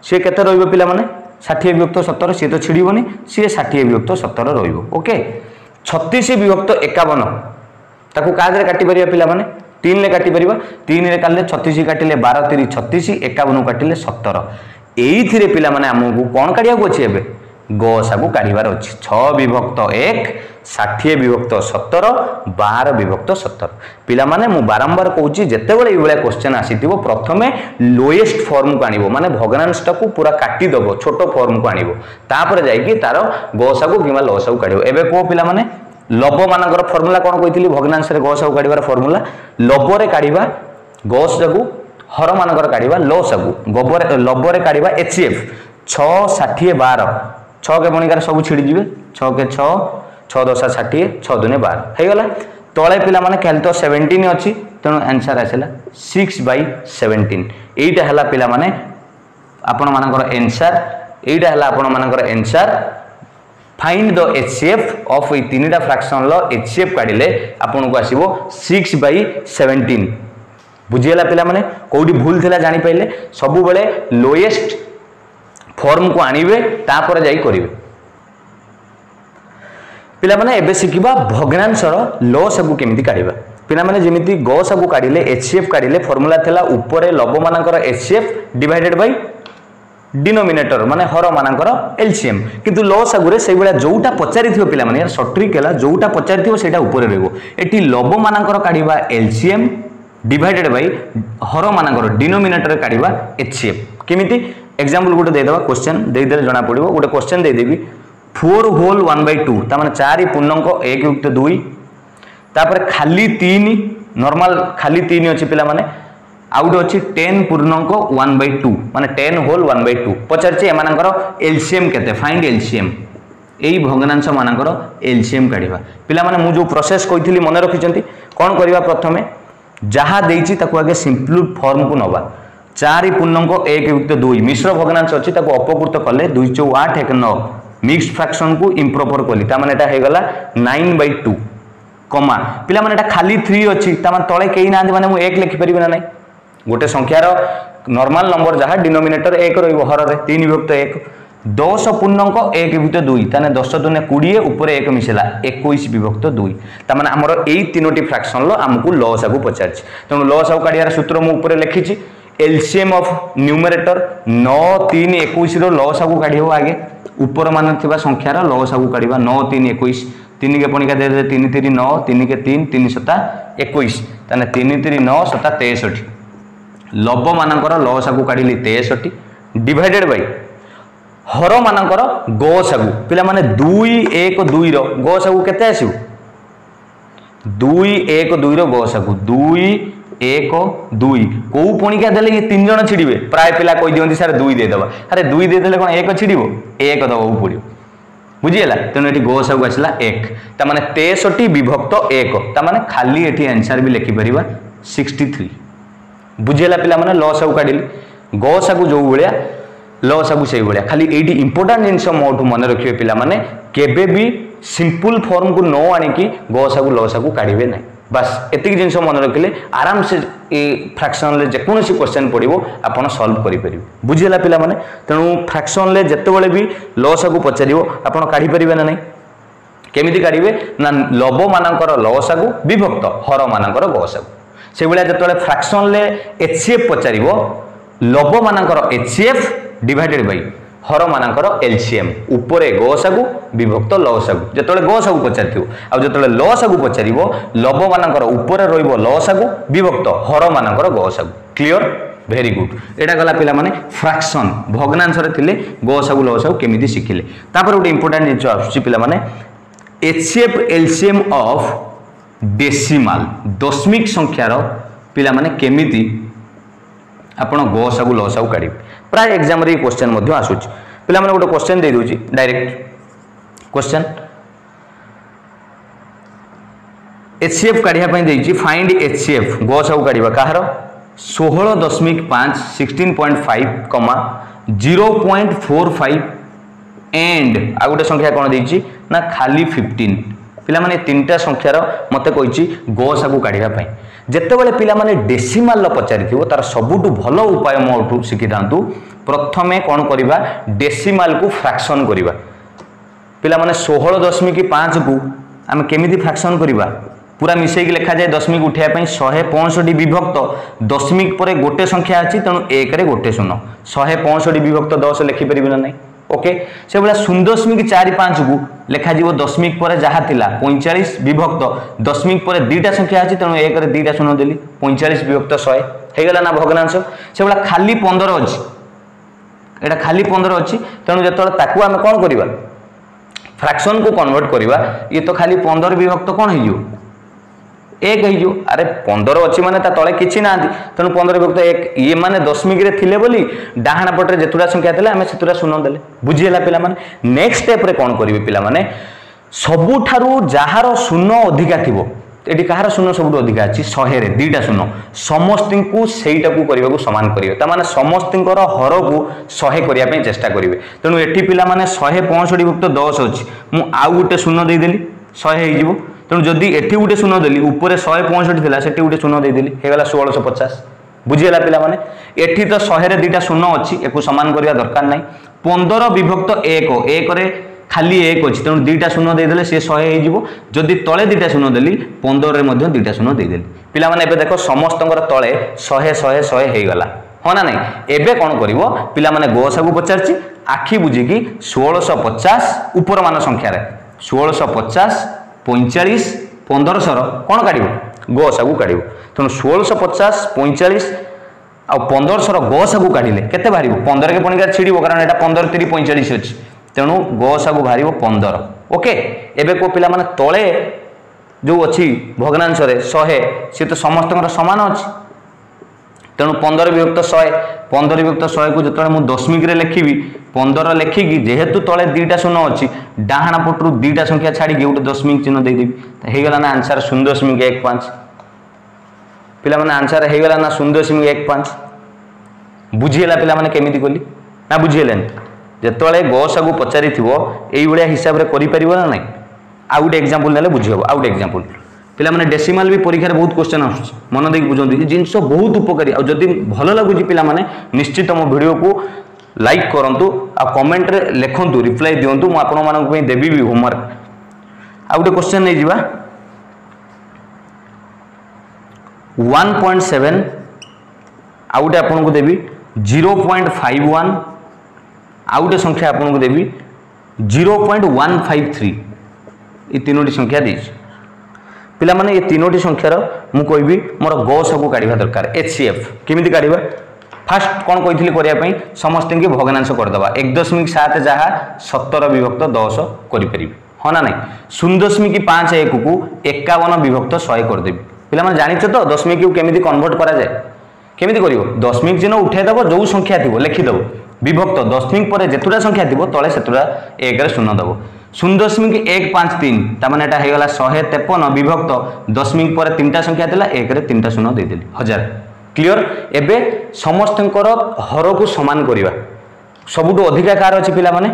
से केते रहइबो पिला माने 60 विभक्त 17 से तो छिड़ीबोनी से 60 विभक्त 17 रहइबो ओके 36 विभक्त 51 ताकू कादरे काटी परिबा पिला माने 3 ले काटी परिबा 3 रे काले 36 काटिले 12 3 36 51 काटिले 17 एइथिरे पिला माने हमकु कोन काढिया को अछि एबे गस आगु काढिबार अछि 6 विभक्त 1 60 विभक्त 17 12 विभक्त 17 पिला माने मु बारंबार कहूची जेते बेले एबेला क्वेश्चन आसीथिबो प्रथमे लोएस्ट फॉर्म को आनिबो माने भग्नांशटा को पूरा काटी दबो छोटो फॉर्म को आनिबो तापर जाई कि तारो गस आगु किमा लस आगु काढिबो एबे को पिला माने लब मानकर फार्मूला कोन कहितली भग्नांश रे गस आगु काढिबार फार्मूला लब रे काढिबा गस आगु हर मानकर काढ़ा लस आगु गोबर लबरे काढ़ा HCF 6 60 12 6 के पणिकार सब छिड़ीजे 6 के 6 6 10 60 6 2 12 ହେଇଗଲା तले पिला माने कहल तो 17 अछि तेणु आंसर आसला 6/17 एटा हला पिला माने आपण मानकर आंसर एटा हला आपण मानकर answer find the HCF of ए तीनटा फ्रैक्शन लो HCF काढिले आपण को आसीबो 6/17 बुझीगला पिला माने कोडी भूल थिला जानि पाइले सबु बेले लोएस्ट फॉर्म को आनिबे तापर जाई करिवे पिला माने एबे सिकिबा भग्नांशर लस आगु केमिति काढिबा पिला माने जेमिति गस आगु काढिले HCF काढिले फार्मूला थिला ऊपर लब मानकर HCF डिवाइडेड बाय डिनोमिनेटर माने हर मानकर LCM किंतु लस आगु रे सेई बेला जोटा पचारिथिबो पिला माने यार शॉर्ट ट्रिक हैला जोटा पचारिथिबो सेटा ऊपर रहइबो एटी लब मानकर काढिबा LCM डिवाइडेड बाय हर मानकर डिनोमिनेटर काढिबा HCF केमिति एग्जांपल गोटे दे देबा क्वेश्चन दे देले जणा पड़िबो गोटे क्वेश्चन दे देबी 4 होल 1/2 ता माने 4 पूर्णांक 1 युक्त 2 तापर खाली 3 नॉर्मल खाली 3 अछि पिला माने आउ गोटे अच्छी 10 पूर्णांक 1/2 माने 10 होल 1/2 पचार एमानकर एलसीएम केते फाइंड एलसीएम यही भग्नांश मानकर एलसीएम काढ़ा पिला माने मु जो प्रोसेस कही मन रखिंट कौन करवा प्रथम जहाँ देती आगे सिंपल फॉर्म को नवा 4 पूर्णांक 1 युक्त 2 मिश्र भग्नांश अच्छी अपकृत कले 2 4 8 1 9 मिक्स्ड फ्रैक्शन को इम्प्रॉपर कली ताने एटा हो गला 9/2 कमा पिला माने एटा खाली 3 अच्छी ताने तले कई ना माने मु 1 लिखि परिबे ना नहीं गोटे संख्यार नॉर्मल नंबर जहाँ डिनोमिनेटर 1 रहिबो हर रे 3 विभक्त 1 10 पूर्णांक 1 विभक्त 2 ताने 10 दुने 20 ऊपर 1 मिसेला 21 विभक्त 2 ताने हमर एई तीनोटी फ्रैक्शन लो हमकु लॉस आगु पचारछि तेणु लॉस आगु काढियार सूत्र मु ऊपर लिखिछि एलसीएम ऑफ न्यूमरेटर 9 3 21 रो लॉस आगु काढियो आगे ऊपर मान थिबा संख्यार लॉस आगु काढिबा 9 3 21 3 के पणिका दे 3 3 9 3 के 3 3 7 21 ताने 3 3 9 7 63 लब मानकर लॉस आगु काढिली 63 डिवाइडेड बाय हर मानकर गसागु पिला माने 2 1 2 रो गसागु केते आसिउ 2 1 2 रो गसागु 2 1 2 को पणिका देले ये तीन जण छिडिबे प्राय पिला कहि दियंती सर 2 दे दबा अरे 2 दे देले कोन 1 छिडिबो 1 दबाउ पड़ियो बुझियला तेनु एठी गसागु आछला 1 त माने 63 विभक्त 1 त माने खाली एठी आंसर भी लिखि परिबा 63 बुझियला पिला माने लॉसागु काढिली गसागु जो भलिया लॉसागु से भाया खाली ये इंपोर्टाट जिनस मोठू मन रखिए पिला माने केबे भी सिंपल फॉर्म को न आनिकी गसागु लॉसागु काढ़े ना बस एतिक जिनस मन रखिले आराम से फ्रैक्शन ले जेकोसी क्वेश्चन पड़ो आपन सॉल्व करि परिबे बुझिला पिला माने तेणु फ्रैक्शन ले जेतेबेले भी लॉसागु पचारिबो आपन काढ़ी परिबे ना नहीं केमिति काढ़िबे ना लब मानकर लॉसागु विभक्त हर मानकर गसागु से भाया जेतेबेले फ्रैक्शन ले एचसीएफ पचारिबो लब मानकर एचसीएफ डिवाइडेड बाय हर मानकर एलसीएम ऊपर गसागु विभक्त लसागु जेतेबेले गसागु पचारिथिबो आ जेतेबेले लसागु पचारिबो लब मानकर ऊपर रहिबो लसागु विभक्त हर मानकर गसागु क्लियर वेरी गुड एटा गला पिला माने फ्रैक्शन भग्नांश रे थिले गसागु लसागु केमिति सिखिले तापर गोटे इंपोर्टेंट जिनिस आसुची पिला माने एचसीएफ एलसीएम ऑफ डेसिमल दशमिक संख्यार पिला माने केमिति आपण गसागु लसागु काढी प्राय एग्जाम रे क्वेश्चन मध्य आसुच पिला माने गोटे क्वेश्चन दे दोची डायरेक्ट क्वेश्चन एचसीएफ काढिया पई देची फाइंड एचसीएफ गसागु काढिबा काहर 16.5 16.5 0.45 एंड आ गोटे संख्या कोन देची ना खाली 15 पिला माने तीनटा संख्यार मते कहिची गसागु काढिबा पई जेतेबेले पिला माने डेसिमल पचारिथिबो तार सबुटु भलो उपाय मोठू शिखि दांतु प्रथमे कोन करिबा डेसिमल को फ्रैक्शन करिबा पिला माने 16.5 को हम केमिति फ्रैक्शन करिबा पूरा मिसई के लिखा जाए दशमिक उठिया पई 165 विभक्त दशमिक परे गोटे संख्या अछि तनु 1 रे गोटे शून्य 165 विभक्त 10 लिखि परिबे ना नहीं ओके से बला 0.45 को लेखा जीवो दशमिक पर जहा थिला 45 विभक्त दशमिक पर दुईटा संख्या अछि तनु 1 रे दुईटा शून्य देली 45 विभक्त 100 हे गला ना भग्नांश से बला खाली 15 अछि एटा खाली 15 अछि तनु जतले ताकू हम कोन करिबा फ्रैक्शन को कन्वर्ट करिबा ये तो खाली 15 विभक्त कोन हिजो 1 हिजो अरे 15 अछि माने ता तळे किछि नांती तनु 15 विभक्त 1 ये माने दशमिक रे थिले बोली डाहाना पटरे जेतुडा संख्या थिले हमें सेतुडा शून्य देले बुझियला पिला माने नेक्स्ट स्टेप रे कोन करिवे पिला माने सबुठारु जहार शून्य अधिका थिबो एटी कहार शून्य सबुठु अधिका अछि 100 रे दुईटा शून्य समस्तिं को सेईटा को करिवा को समान करिवे ता माने समस्तिंकर हर को 100 करिया पे चेष्टा करिवे तनु एटी पिला माने 165 विभक्त 10 अछि मु आउ गुटे शून्य देई देली 100 हे जिवो तेणु जदि एठी गुटे शून्य देली ऊपर 165 थिला सेठी गुटे शून्य देई देली हे गला 1650 बुझियला पिला माने एठी तो 100 रे दुईटा शून्य अछि एको समान करिया दरकार नै 15 विभक्त 1 1 रे खाली 1 अछि तेणु दुईटा शून्य देई देले से 100 हे जिवो जदि तळे दुईटा शून्य देली 15 रे मध्ये दुईटा शून्य देई देली पिला माने एबे देखो समस्तंकर तळे 100 100 100 हे गला हो ना नहीं एबे कोन करिवो पिला माने गसागु पचारछि आखी बुझी कि 1650 ऊपर मान संख्या रे 1650 45 1500 कौन काढ़ गसागु काढ़ तेणु 1650 45 आ 1500 गसागु काढ़ले केते बाहर 15 के पणिका छिड़ब कारण एटा 15 3 45 अछि तेणु गसागु बाहर 15 ओके एबे को पिला माने तळे जो अछि भग्नांश रे 100 से तो समस्त समान अछि तेणु 15 विभक्त 100 15 विभक्त 100 को जो मुझे दशमिक लिखी 15 लिखिकी जेहेतु तले 2टा शून्य अच्छी डाहाण पटू 2टा संख्या छाड़ी गोटे दशमिक चिन्ह देदेवी होगला ना आंसर 0.15 पिला माने आंसर होगला ना 0.15 बुझीगला पिला माने केमिति कली ना बुझीगलानी जेतले गसा को पचारि थिबो एई भलिया हिसाब रे करि परिबो ना नाही आ गुटे एग्जांपल नेले बुझी हबो आ गुटे एग्जांपल पिला माने डेसिमल भी परीक्षा रे बहुत क्वेश्चन आछी मन देख बुझंती जिंस बहुत उपकारी आ जदी भलो लागुची पिला माने निश्चित मो वीडियो को लाइक करंतु आ कमेंट रे लिखंतु रिप्लाई दियंतु मु आपण मानक पे देबी भी होमवर्क आ गुटे क्वेश्चन नै जिबा 1.7 आ गुटे आपण को देबी 0.51 आ गुटे संख्या आपण को देबी 0.153 ये तीनोटी संख्या देछि पिला माने ये तीनोटी संख्यार मु कहबी मोर गौस को काढिबा दरकार HCF केमिति काढिबा फास्ट कोन कहितली करिया पई समस्त के भग्नांश कर दबा 1.7 जहा 17 विभक्त 10 करि परिबी हो ना नहीं 0.51 को 51 विभक्त 100 कर देबी पिला माने जानिछ तो दशमिक को केमिति कन्वर्ट करा जाय केमिति करिवो दशमिक चिन्ह उठे दबो जो संख्या थिबो लिखि दबो विभक्त दशमिक पर जेतुरा संख्या थिबो तळे सेतुरा 1 रे शून्य दबो 0.153 तामाने एटा हेगला 153 विभक्त दशमिक पर 3टा संख्या थिला 1 रे 3टा शून्य दे देली 1000 क्लियर एबे समस्तंकर हर को समान करिवा सबुटो अधिका कार अछि पिला माने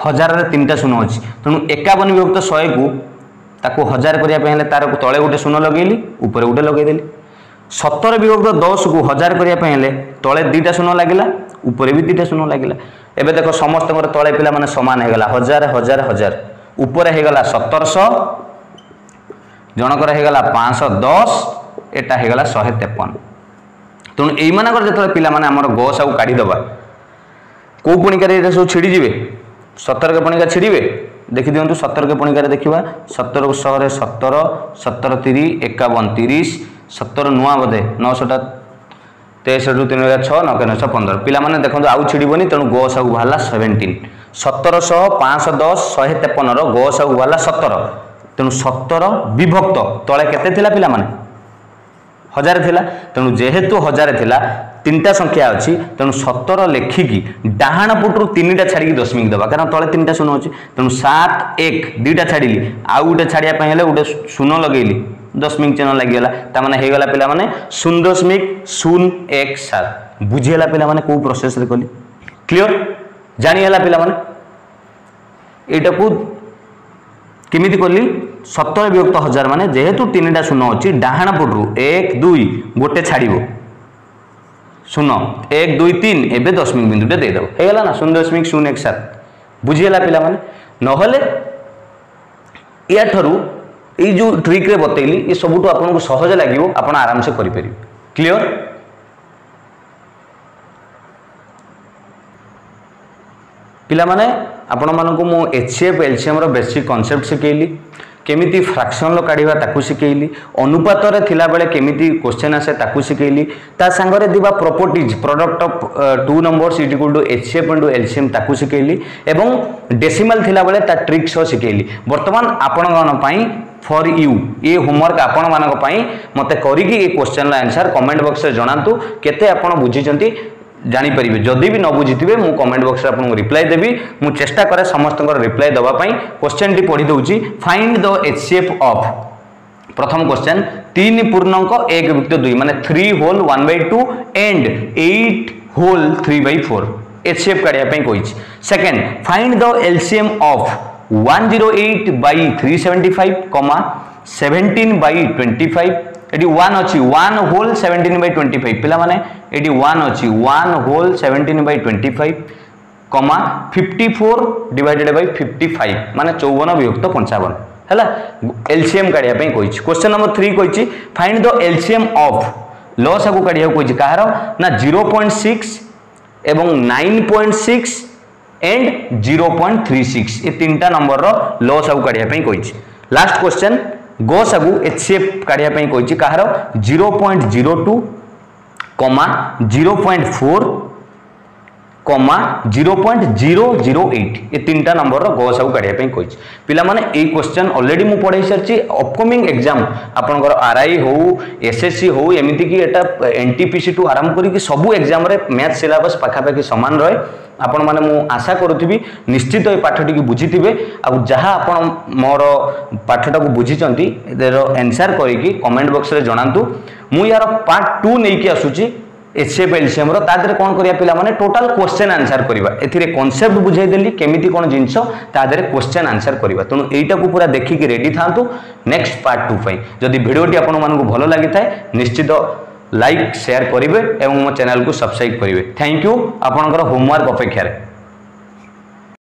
1000 रे 3टा शून्य अछि तनु 51 विभक्त 100 को ताको 1000 करिया पहिले तार को तळे गोटे शून्य लगेली ऊपर गोटे लगेई देली 17 विभक्त 10 को 1000 करिया पहिले तळे 2टा शून्य लागिला ऊपर भी 2टा शून्य लागिला एबे देखो समस्त तले पिला माने समान हेगला 1000 1000 1000 ऊपर हेगला 1700 जनकर हेगला 510 एटा हेगला 153 तेणु एई मानकर जेतले पिला माने हमर गस आ काढी दबा को पणिका रे सब छिड़ी जिवे 17 के पणिका छिड़ीबे देखि दियंतु 17 के पणिका रे देखिबा 17 को 100 रे 17 17 3 51 30 17 नुआ बदे 900 63 3 6 9 915 पिला माने देखंतु आउ छिड़ीबनी तेणु गस आउ भाला 17 1700 510 153 रो गस आउ भाला 17 तेणु 17 विभक्त तळे केते थिला पिला माने 1000 थिला तेणु जेहेतु 1000 थिला 3टा संख्या अछि तेणु 17 लेखिकी डाहाण पुटरू 3टा छाडी दशमिक दबा कारण तळे 3टा शून्य अछि तेणु 7 1 2टा छाडीली आउ गुटे छाडिया पय हेले गुटे शून्य लगेली दशमिक चिन्ह लगिगला ता माने हेगला पिला माने 0.017 बुझियला पिला माने को प्रोसेस रे कली क्लियर जानियला पिला माने एटा को केमिति करली 17 विभक्त 1000 माने जेहेतु 3टा शून्य अछि डाहाण पटरू 1 2 गोटे छाडीबो शून्य 1 2 3 एबे दशमिक बिंदुटे दे दबो हेगला ना 0.017 बुझियला पिला माने नहले या ठरू ये जो ट्रिक रे बतैली ये सबुठ आपको सहज लगे आप आराम से करें क्लियर पिला माने आपण मानक मु HCF LCM रो बेसिक कांसेप्ट सिखेली केमिति फ्रैक्शन लो काढिबा ताकू सिखेली अनुपात रे थिला बेले केमिति क्वेश्चन आसे ताकू सिखेली ता संगरे दिबा properties product of two numbers is equal to HCF into LCM ताकू सिखेली एवं डेसिमल थिला बेले ता ट्रिक्स सिखेली वर्तमान आपण गन पई फॉर यू ये होमवर्क आपण मानक पई मते करी कि ए क्वेश्चन ला आंसर कमेंट बॉक्स रे जणांतु केते आपण बुझिचंती जानी परिबे जदि भी न बुझिथिबे मु कमेंट बॉक्स रे आपन रिप्लाई देबी मु चेष्टा करे समस्त रिप्लाई दबा पई क्वेश्चन टी पढी दउची फाइंड द HCF ऑफ प्रथम क्वेश्चन 3 पूर्णांक 1 विभक्त 2 माने 3 होल 1/2 एंड 8 होल 3/4 HCF काढिया पई कहिछि second find the LCM of 108 by 375 comma 17 by 25 एडी 1 अछि 1 होल 17 by 25 पिला माने एडी 1 अछि 1 होल 17 by 25 कमा 54 डिवाइडेड बाय 55 माने 54 विभक्त 55 हैला एलसीएम काढिया पई कहिछि क्वेश्चन नंबर 3 कहिछि फाइंड द एलसीएम ऑफ लॉस को काढिया कहिछि काहर ना 0.6 एवं 9.6 एंड 0.36 ये तीनटा नंबर रो लॉस को काढिया पई कहिछि लास्ट क्वेश्चन गो सबु एचसीएफ काढिया पई कहिछि काहर 0.02 कमा 0.4 कमा 0.008 ये तीन टा नंबर गसाऊ काढ़िया कही पिला माने ए क्वेश्चन ऑलरेडी मु पढ़ाई सारी अपकमिंग एग्जाम आपनकर आरआई हो एसएससी हो एमिति कि एटा एनटीपीसी टू आरंभ करी सबु एग्जाम रे मैथ सिलेबस पाखापाखि समान रहे आपण माने मु आशा करूथबी निश्चित ए पाठटी की बुझिथिबे आ जहा आपण मोर पाठटा को बुझिचंती एरो आंसर करी कि कमेंट बॉक्स रे जणांतु मु यार पार्ट 2 नै कि आसुची एचसीएफ एलसीएम रो तादरे कोन करिया पिला माने टोटल क्वेश्चन आंसर करिवा एथिरे कांसेप्ट बुझाई देली केमिति कोन जिंस तादरे क्वेश्चन आंसर करिवा तनु एटा को पूरा देखि कि रेडी थांतु नेक्स्ट पार्ट 2 पई जदि वीडियोटी आपण मानकु भलो लागि थाए निश्चित लाइक शेयर करिवे एवं मो चैनल को सब्सक्राइब करिवे थैंक यू आपनकर होमवर्क अपेक्षा रे।